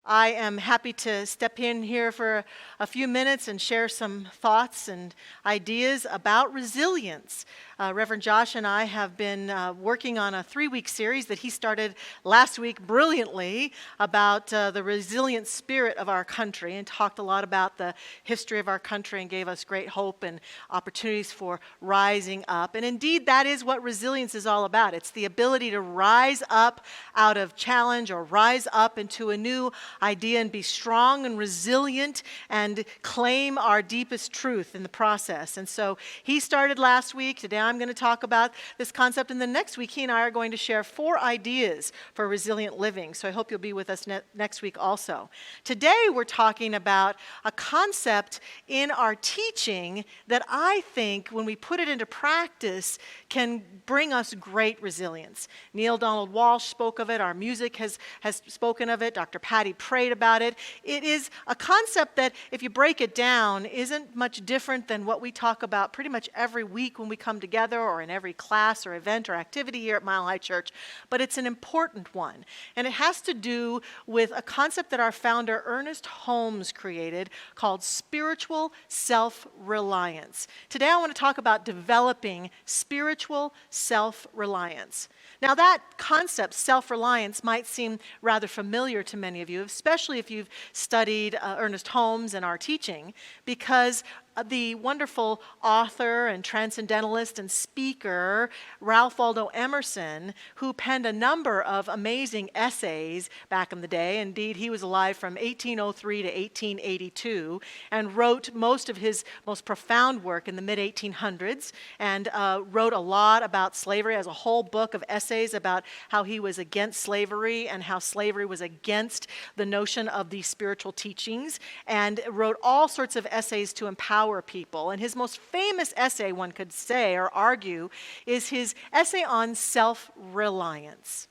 I am happy to step in here for a few minutes and share some thoughts and ideas about resilience. Reverend Josh and I have been working on a 3-week series that he started last week brilliantly about the resilient spirit of our country, and talked a lot about the history of our country and gave us great hope and opportunities for rising up. And indeed, that is what resilience is all about. It's the ability to rise up out of challenge or rise up into a new idea and be strong and resilient and claim our deepest truth in the process. And so he started last week. Today I'm going to talk about this concept, and then next week he and I are going to share 4 ideas for resilient living. So I hope you'll be with us next week also. Today we're talking about a concept in our teaching that I think, when we put it into practice, can bring us great resilience. Neil Donald Walsh spoke of it. Our music has spoken of it. Dr. Patty prayed about it. It is a concept that, if you break it down, isn't much different than what we talk about pretty much every week when we come together, or in every class or event or activity here at Mile High Church, but it's an important one. And it has to do with a concept that our founder Ernest Holmes created called Spiritual Self-Reliance. Today I want to talk about developing spiritual self-reliance. Now, that concept, self-reliance, might seem rather familiar to many of you, especially if you've studied Ernest Holmes and our teaching, because the wonderful author and transcendentalist and speaker, Waldo Emerson, who penned a number of amazing essays back in the day. Indeed, he was alive from 1803 to 1882 and wrote most of his most profound work in the mid-1800s, and wrote a lot about slavery, as a whole book of essays about how he was against slavery and how slavery was against the notion of the spiritual teachings, and wrote all sorts of essays to empower people. And his most famous essay, one could say or argue, is his essay on self-reliance.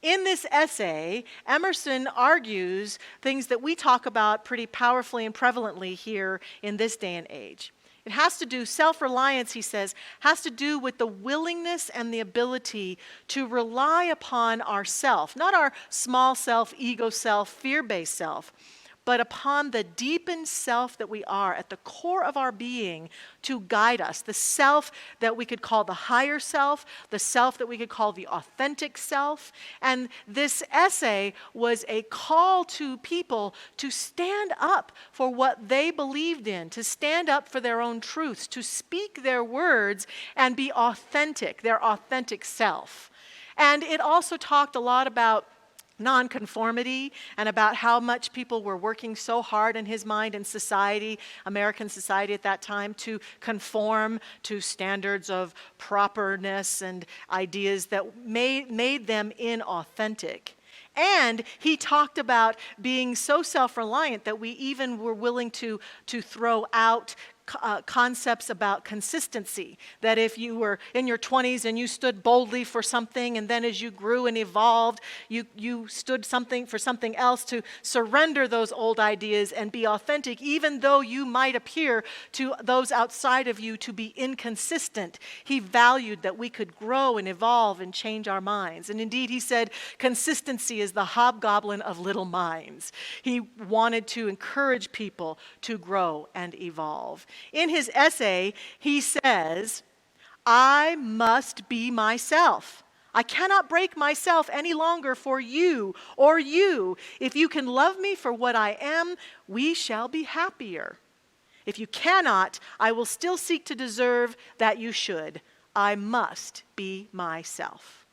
In this essay, Emerson argues things that we talk about pretty powerfully and prevalently here in this day and age. It has to do, self-reliance, he says, has to do with the willingness and the ability to rely upon ourself, not our small self, ego self, fear-based self, but upon the deepened self that we are at the core of our being to guide us, the self that we could call the higher self, the self that we could call the authentic self. And this essay was a call to people to stand up for what they believed in, to stand up for their own truths, to speak their words and be authentic, their authentic self. And it also talked a lot about nonconformity, and about how much people were working so hard in his mind in society, American society at that time, to conform to standards of properness and ideas that made them inauthentic. And he talked about being so self-reliant that we even were willing to throw out concepts about consistency, that if you were in your 20s and you stood boldly for something, and then as you grew and evolved, you stood for something else, to surrender those old ideas and be authentic, even though you might appear to those outside of you to be inconsistent. He valued that we could grow and evolve and change our minds. And indeed, he said, consistency is the hobgoblin of little minds. He wanted to encourage people to grow and evolve. In his essay, he says, I must be myself. I cannot break myself any longer for you or you. If you can love me for what I am, we shall be happier. If you cannot, I will still seek to deserve that you should. I must be myself.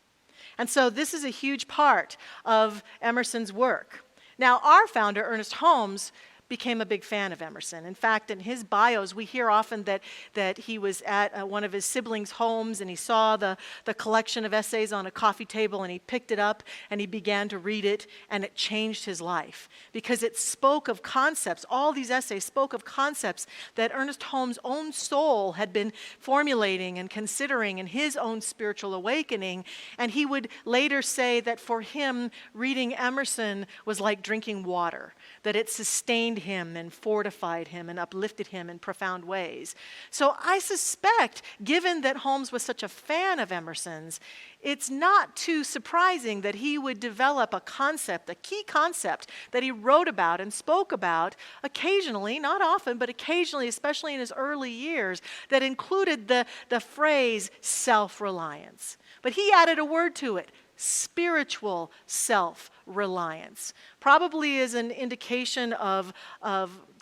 And so this is a huge part of Emerson's work. Now, our founder, Ernest Holmes, became a big fan of Emerson. In fact, in his bios, we hear often that he was at one of his siblings' homes, and he saw the collection of essays on a coffee table, and he picked it up and he began to read it, and it changed his life because it spoke of concepts. All these essays spoke of concepts that Ernest Holmes' own soul had been formulating and considering in his own spiritual awakening. And he would later say that for him, reading Emerson was like drinking water, that it sustained him and fortified him and uplifted him in profound ways. So I suspect, given that Holmes was such a fan of Emerson's, it's not too surprising that he would develop a concept, a key concept that he wrote about and spoke about occasionally, not often, but occasionally, especially in his early years, that included the phrase self-reliance. But he added a word to it, spiritual self-reliance. Probably is an indication of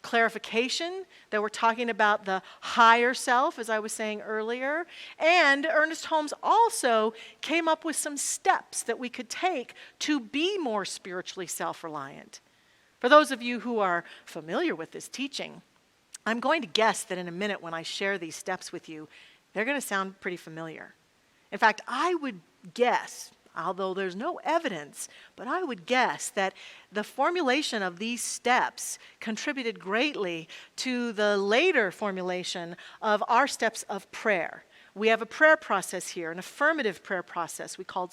clarification that we're talking about the higher self, as I was saying earlier. And Ernest Holmes also came up with some steps that we could take to be more spiritually self-reliant. For those of you who are familiar with this teaching, I'm going to guess that in a minute when I share these steps with you, they're going to sound pretty familiar. In fact, I would guess, although there's no evidence, but I would guess that the formulation of these steps contributed greatly to the later formulation of our steps of prayer. We have a prayer process here, an affirmative prayer process we call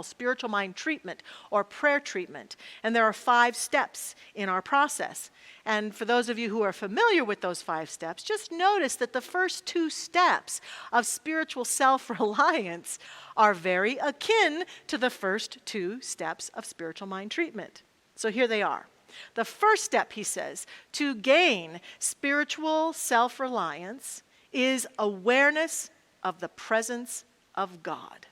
spiritual mind treatment or prayer treatment. And there are 5 steps in our process. And for those of you who are familiar with those 5 steps, just notice that the first 2 steps of spiritual self-reliance are very akin to the first 2 steps of spiritual mind treatment. So here they are. The first step, he says, to gain spiritual self-reliance is awareness of the presence of God.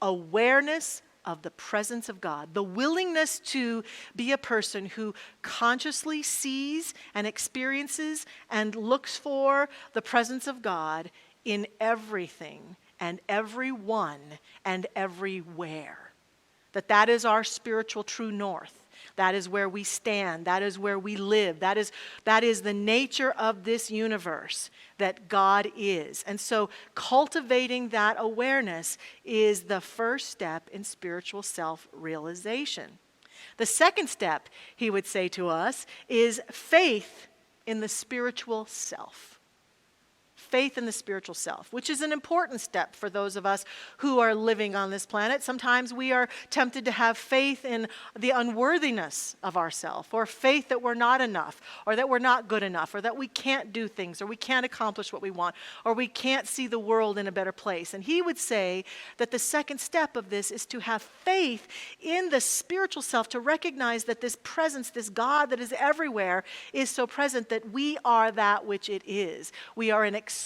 Awareness of the presence of God. The willingness to be a person who consciously sees and experiences and looks for the presence of God in everything and everyone and everywhere. That is our spiritual true north. That is where we stand. That is where we live. That is the nature of this universe, that God is. And so cultivating that awareness is the first step in spiritual self-realization. The second step, he would say to us, is faith in the spiritual self. Faith in the spiritual self, which is an important step for those of us who are living on this planet. Sometimes we are tempted to have faith in the unworthiness of ourselves, or faith that we're not enough, or that we're not good enough, or that we can't do things, or we can't accomplish what we want, or we can't see the world in a better place. And he would say that the second step of this is to have faith in the spiritual self, to recognize that this presence, this God that is everywhere, is so present that we are that which it is. We are an expression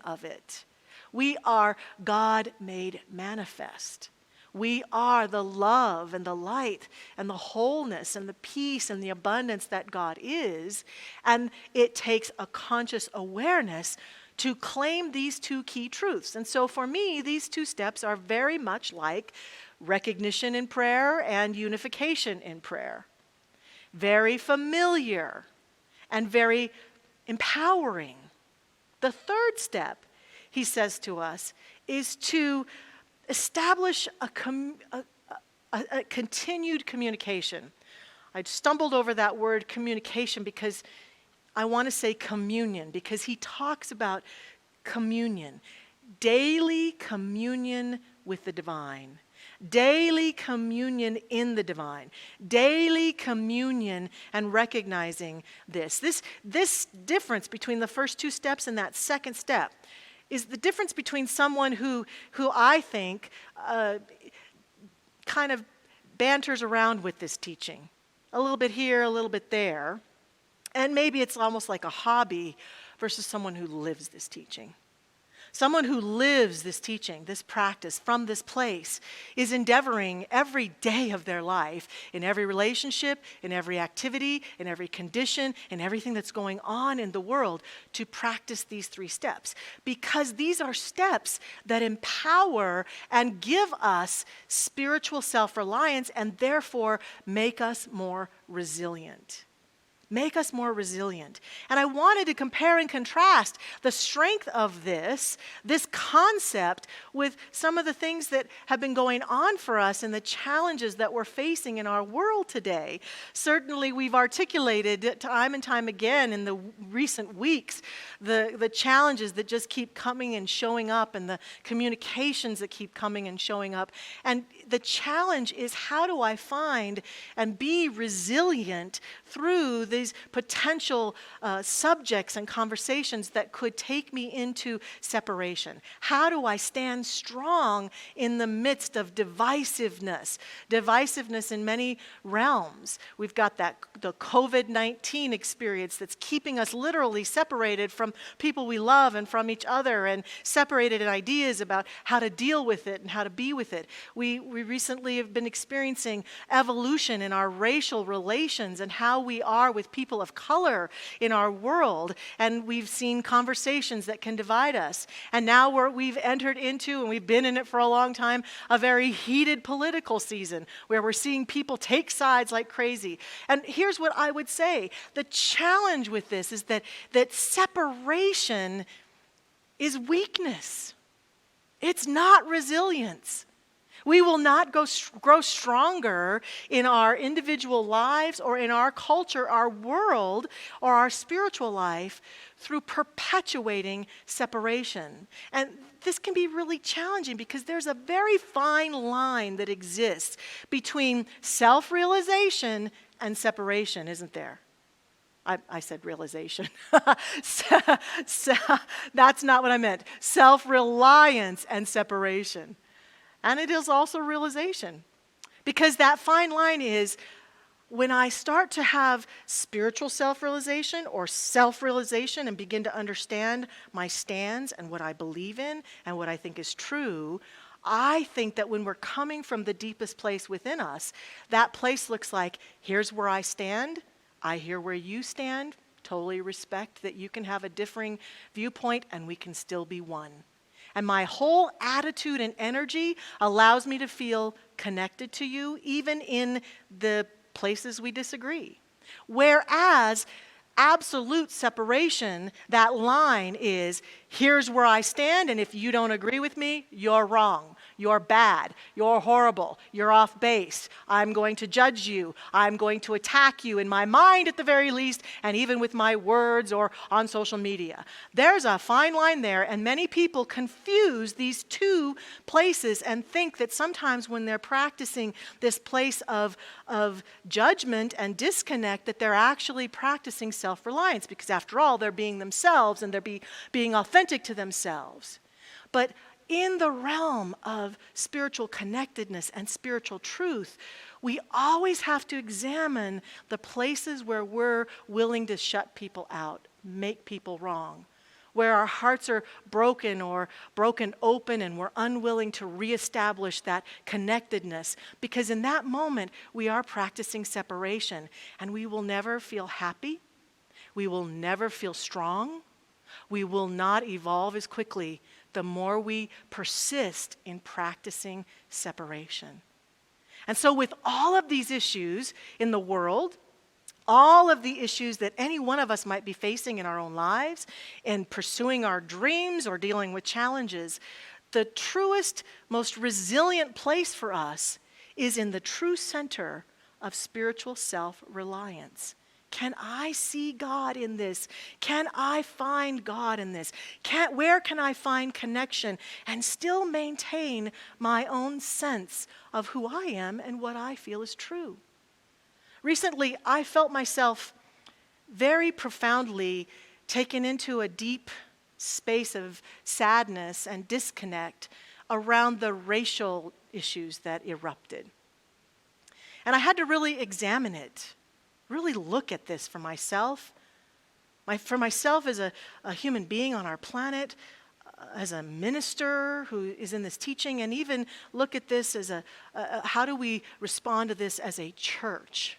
of it. We are God made manifest. We are the love and the light and the wholeness and the peace and the abundance that God is. And it takes a conscious awareness to claim these 2 key truths. And so for me, these 2 steps are very much like recognition in prayer and unification in prayer. Very familiar and very empowering. The third step, he says to us, is to establish a continued communication. I stumbled over that word communication because I want to say communion, because he talks about communion, daily communion with the divine. Daily communion in the divine. Daily communion and recognizing this. This difference between the first 2 steps and that second step is the difference between someone who I think kind of banters around with this teaching. A little bit here, a little bit there. And maybe it's almost like a hobby versus someone who lives this teaching. Someone who lives this teaching, this practice from this place is endeavoring every day of their life, in every relationship, in every activity, in every condition, in everything that's going on in the world, to practice these 3 steps. Because these are steps that empower and give us spiritual self-reliance and therefore make us more resilient. Make us more resilient. And I wanted to compare and contrast the strength of this concept with some of the things that have been going on for us and the challenges that we're facing in our world today. Certainly we've articulated time and time again in the recent weeks the challenges that just keep coming and showing up, and the communications that keep coming and showing up. And the challenge is, how do I find and be resilient through this these potential subjects and conversations that could take me into separation. How do I stand strong in the midst of divisiveness? Divisiveness in many realms. We've got the COVID-19 experience that's keeping us literally separated from people we love and from each other, and separated in ideas about how to deal with it and how to be with it. We recently have been experiencing evolution in our racial relations and how we are with people of color in our world, and we've seen conversations that can divide us. And now we've entered into, and we've been in it for a long time, a very heated political season where we're seeing people take sides like crazy. And here's what I would say. The challenge with this is that separation is weakness. It's not resilience. We will not grow stronger in our individual lives or in our culture, our world, or our spiritual life through perpetuating separation. And this can be really challenging because there's a very fine line that exists between self-realization and separation, isn't there? I said realization. That's not what I meant. Self-reliance and separation. And it is also realization. Because that fine line is when I start to have spiritual self-realization or self-realization and begin to understand my stands and what I believe in and what I think is true, I think that when we're coming from the deepest place within us, that place looks like, here's where I stand, I hear where you stand, totally respect that you can have a differing viewpoint and we can still be one. And my whole attitude and energy allows me to feel connected to you, even in the places we disagree. Whereas absolute separation, that line is, here's where I stand, and if you don't agree with me, you're wrong. You're bad. You're horrible. You're off base. I'm going to judge you. I'm going to attack you in my mind at the very least, and even with my words or on social media. There's a fine line there, and many people confuse these two places and think that sometimes when they're practicing this place of judgment and disconnect, that they're actually practicing self-reliance, because after all, they're being themselves and they're being authentic to themselves. But in the realm of spiritual connectedness and spiritual truth, we always have to examine the places where we're willing to shut people out, make people wrong, where our hearts are broken or broken open and we're unwilling to reestablish that connectedness. Because in that moment, we are practicing separation, and we will never feel happy. We will never feel strong. We will not evolve as quickly the more we persist in practicing separation. And so with all of these issues in the world, all of the issues that any one of us might be facing in our own lives, in pursuing our dreams or dealing with challenges, the truest, most resilient place for us is in the true center of spiritual self-reliance. Can I see God in this? Can I find God in this? Where can I find connection and still maintain my own sense of who I am and what I feel is true? Recently, I felt myself very profoundly taken into a deep space of sadness and disconnect around the racial issues that erupted. And I had to really examine it. Really look at this for myself. For myself as a human being on our planet, as a minister who is in this teaching, and even look at this as how do we respond to this as a church?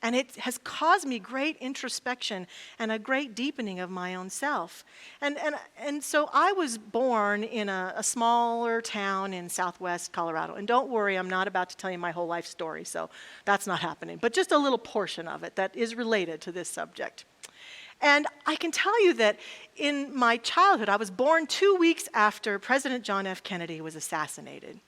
And it has caused me great introspection and a great deepening of my own self. And so I was born in a smaller town in southwest Colorado. And don't worry, I'm not about to tell you my whole life story, so that's not happening. But just a little portion of it that is related to this subject. And I can tell you that in my childhood, I was born 2 weeks after President John F. Kennedy was assassinated.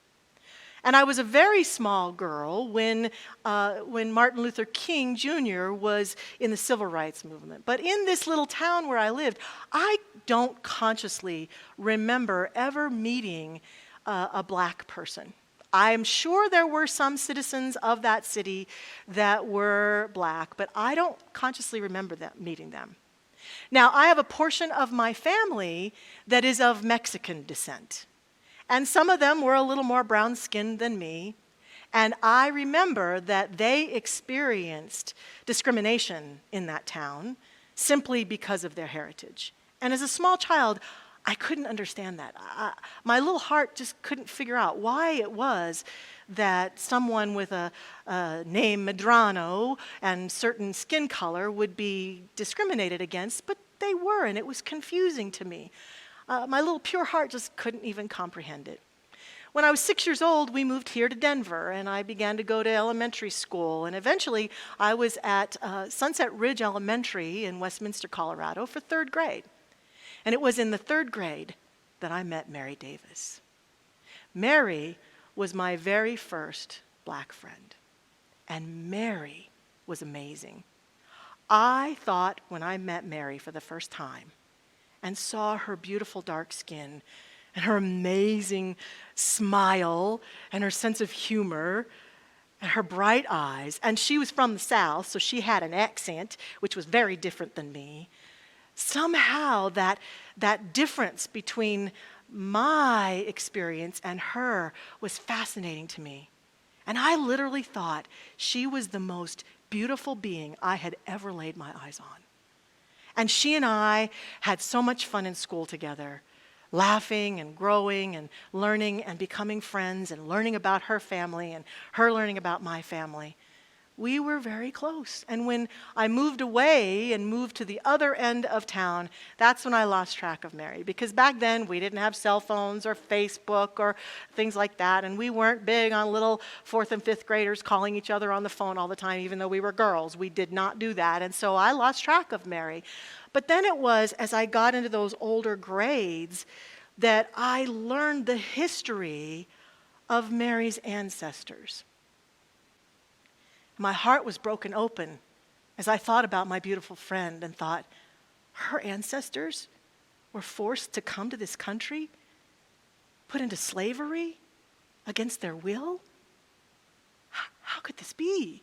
And I was a very small girl when Martin Luther King Jr. was in the civil rights movement. But in this little town where I lived, I don't consciously remember ever meeting a black person. I'm sure there were some citizens of that city that were black, but I don't consciously remember meeting them. Now, I have a portion of my family that is of Mexican descent, and some of them were a little more brown-skinned than me, and I remember that they experienced discrimination in that town simply because of their heritage. And as a small child, I couldn't understand that. My little heart just couldn't figure out why it was that someone with a name Medrano and certain skin color would be discriminated against, but they were, and it was confusing to me. My little pure heart just couldn't even comprehend it. When I was 6 years old, we moved here to Denver, and I began to go to elementary school. And eventually, I was at Sunset Ridge Elementary in Westminster, Colorado for 3rd grade. And it was in the 3rd grade that I met Mary Davis. Mary was my very first black friend. And Mary was amazing. I thought when I met Mary for the first time and saw her beautiful dark skin and her amazing smile and her sense of humor and her bright eyes, and she was from the South, so she had an accent, which was very different than me. Somehow that difference between my experience and her was fascinating to me. And I literally thought she was the most beautiful being I had ever laid my eyes on. And she and I had so much fun in school together, laughing and growing and learning and becoming friends and learning about her family and her learning about my family. We were very close. And when I moved away and moved to the other end of town, that's when I lost track of Mary. Because back then, we didn't have cell phones or Facebook or things like that. And we weren't big on little 4th and 5th graders calling each other on the phone all the time, even though we were girls. We did not do that. And so I lost track of Mary. But then it was, as I got into those older grades, that I learned the history of Mary's ancestors. My heart was broken open as I thought about my beautiful friend and thought, her ancestors were forced to come to this country, put into slavery against their will? How could this be?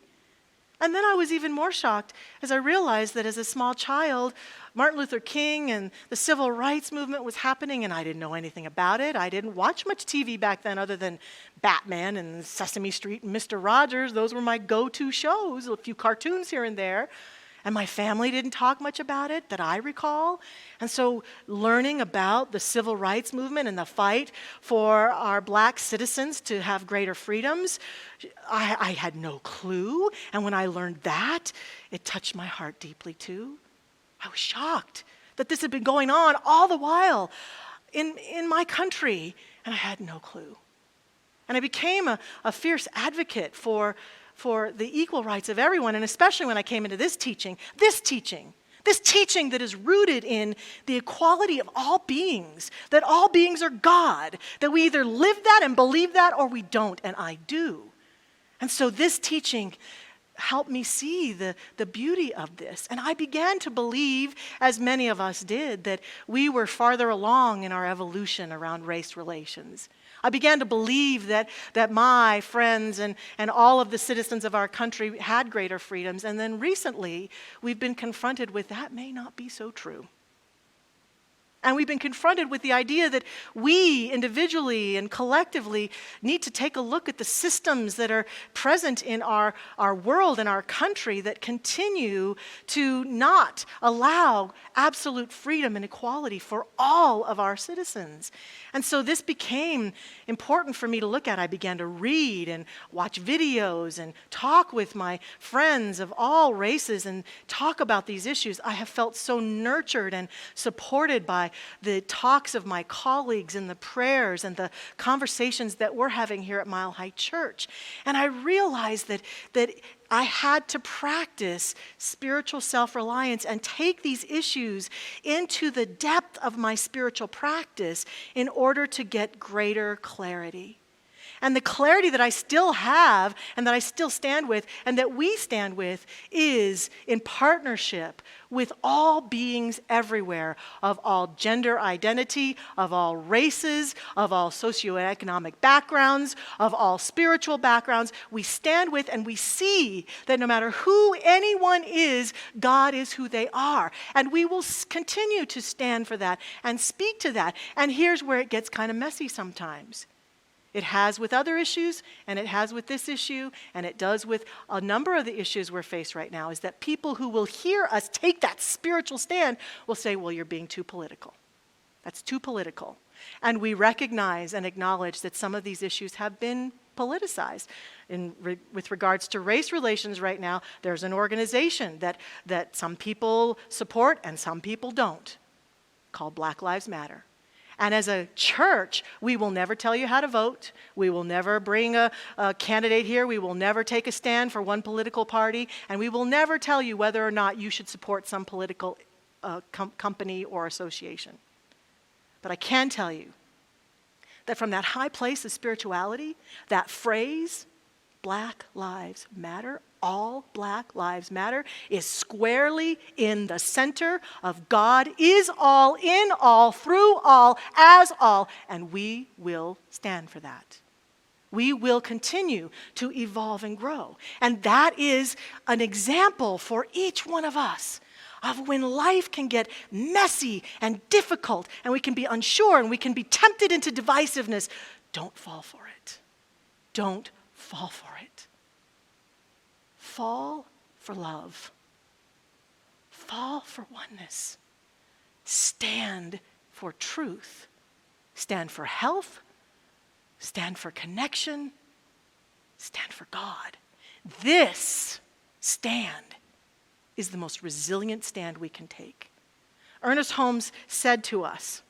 And then I was even more shocked as I realized that as a small child, Martin Luther King and the civil rights movement was happening, and I didn't know anything about it. I didn't watch much TV back then other than Batman and Sesame Street and Mr. Rogers. Those were my go-to shows, a few cartoons here and there. And my family didn't talk much about it that I recall. And so learning about the civil rights movement and the fight for our black citizens to have greater freedoms, I had no clue. And when I learned that, it touched my heart deeply too. I was shocked that this had been going on all the while in my country, and I had no clue. And I became a fierce advocate for the equal rights of everyone, and especially when I came into this teaching that is rooted in the equality of all beings, that all beings are God, that we either live that and believe that or we don't, and I do. And so this teaching helped me see the beauty of this. And I began to believe, as many of us did, that we were farther along in our evolution around race relations. I began to believe that my friends and all of the citizens of our country had greater freedoms. And then recently, we've been confronted with that may not be so true. And we've been confronted with the idea that we individually and collectively need to take a look at the systems that are present in our world and our country that continue to not allow absolute freedom and equality for all of our citizens. And so this became important for me to look at. I began to read and watch videos and talk with my friends of all races and talk about these issues. I have felt so nurtured and supported by the talks of my colleagues and the prayers and the conversations that we're having here at Mile High Church. And I realized that I had to practice spiritual self-reliance and take these issues into the depth of my spiritual practice in order to get greater clarity. And the clarity that I still have and that I still stand with and that we stand with is in partnership with all beings everywhere, of all gender identity, of all races, of all socioeconomic backgrounds, of all spiritual backgrounds. We stand with and we see that no matter who anyone is, God is who they are. And we will continue to stand for that and speak to that. And here's where it gets kind of messy sometimes. It has with other issues, and it has with this issue, and it does with a number of the issues we're faced right now, is that people who will hear us take that spiritual stand will say, well, you're being too political. That's too political. And we recognize and acknowledge that some of these issues have been politicized. With regards to race relations right now, there's an organization that some people support and some people don't, called Black Lives Matter. And as a church, we will never tell you how to vote. We will never bring a candidate here. We will never take a stand for one political party. And we will never tell you whether or not you should support some political company or association. But I can tell you that from that high place of spirituality, that phrase, Black Lives Matter, all Black Lives Matter, is squarely in the center of God is all, in all, through all, as all, and we will stand for that. We will continue to evolve and grow. And that is an example for each one of us of when life can get messy and difficult, and we can be unsure, and we can be tempted into divisiveness. Don't fall for it. Don't fall for it. Fall for love. Fall for oneness. Stand for truth. Stand for health. Stand for connection. Stand for God. This stand is the most resilient stand we can take. Ernest Holmes said to us,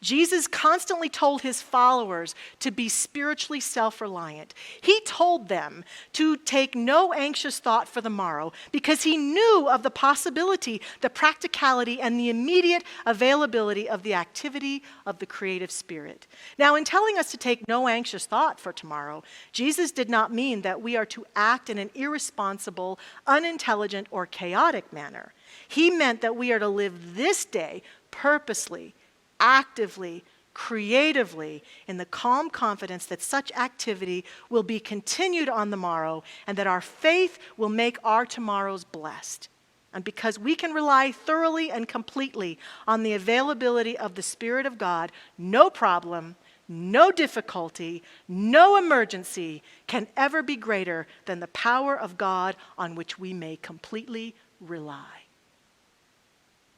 Jesus constantly told his followers to be spiritually self-reliant. He told them to take no anxious thought for the morrow because he knew of the possibility, the practicality, and the immediate availability of the activity of the creative spirit. Now, in telling us to take no anxious thought for tomorrow, Jesus did not mean that we are to act in an irresponsible, unintelligent, or chaotic manner. He meant that we are to live this day purposely, actively, creatively, in the calm confidence that such activity will be continued on the morrow and that our faith will make our tomorrows blessed. And because we can rely thoroughly and completely on the availability of the Spirit of God, no problem, no difficulty, no emergency can ever be greater than the power of God on which we may completely rely.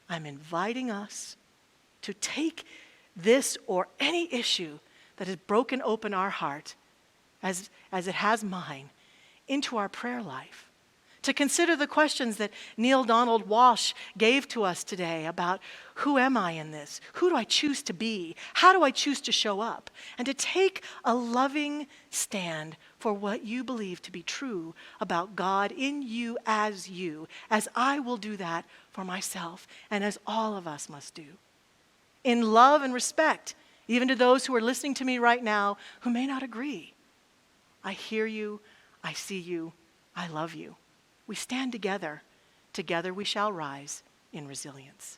I'm inviting us to take this or any issue that has broken open our heart, as it has mine, into our prayer life. To consider the questions that Neil Donald Walsh gave to us today about who am I in this? Who do I choose to be? How do I choose to show up? And to take a loving stand for what you believe to be true about God in you, as I will do that for myself, and as all of us must do. In love and respect, even to those who are listening to me right now who may not agree. I hear you, I see you, I love you. We stand together. Together we shall rise in resilience.